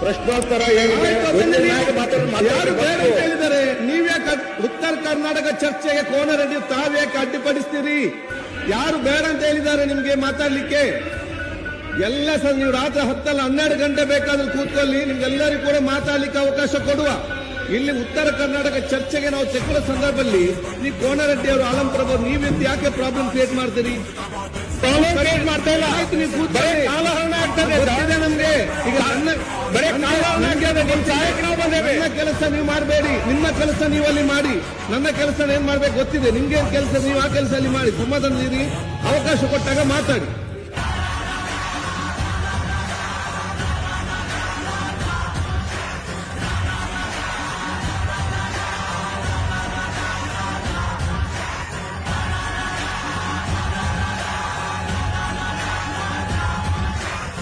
ಪ್ರಶ್ನೋತ್ತರ ಯಾರು ಬೇಡ ಅಂತ ಹೇಳಿದ್ದಾರೆ? ನೀವ್ಯಾಕೆ ಉತ್ತರ ಕರ್ನಾಟಕ ಚರ್ಚೆಗೆ ಕೋನರೆಡ್ಡಿ ತಾವ್ಯಾಕೆ ಅಡ್ಡಿಪಡಿಸ್ತೀರಿ? ಯಾರು ಬೇಡ ಅಂತ ಹೇಳಿದ್ದಾರೆ ನಿಮ್ಗೆ ಮಾತಾಡ್ಲಿಕ್ಕೆ? ಎಲ್ಲ ಸರ್ ನೀವು ರಾತ್ರಿ 10-12 ಗಂಟೆ ಬೇಕಾದ್ರೂ ಕೂತ್ಕೊಳ್ಳಿ, ನಿಮ್ಗೆಲ್ಲರಿಗೂ ಕೂಡ ಮಾತಾಡ್ಲಿಕ್ಕೆ ಅವಕಾಶ ಕೊಡುವ. ಇಲ್ಲಿ ಉತ್ತರ ಕರ್ನಾಟಕ ಚರ್ಚೆಗೆ ನಾವು ತೆಕ್ಕುವ ಸಂದರ್ಭದಲ್ಲಿ ನೀವು ಕೋನರೆಡ್ಡಿ ಅವರು, ಆಲಂ ಪ್ರಭು, ನೀವೆಂತ ಯಾಕೆ ಪ್ರಾಬ್ಲಮ್ ಕ್ರಿಯೇಟ್ ಮಾಡ್ತೀರಿ? ಮಾಡ್ತಾ ಇಲ್ಲ. ಆಯ್ತು, ನೀವು ಕೂತ್ಕೊಳ್ಳಿ. ಗೊತ್ತಿದೆ ನಮ್ಗೆ. ಈಗ ನನ್ನ ಕೆಲಸ ನೀವು ಮಾಡಬೇಡಿ, ನಿಮ್ಮ ಕೆಲಸ ನೀವು ಅಲ್ಲಿ ಮಾಡಿ. ನನ್ನ ಕೆಲಸ ಏನ್ ಮಾಡ್ಬೇಕು ಗೊತ್ತಿದೆ. ನಿಮ್ಗೆ ಕೆಲಸ ನೀವು ಆ ಕೆಲಸ ಅಲ್ಲಿ ಮಾಡಿ. ಸಮಾಧಾನದಿರಿ, ಅವಕಾಶ ಕೊಟ್ಟಾಗ ಮಾತಾಡಿ.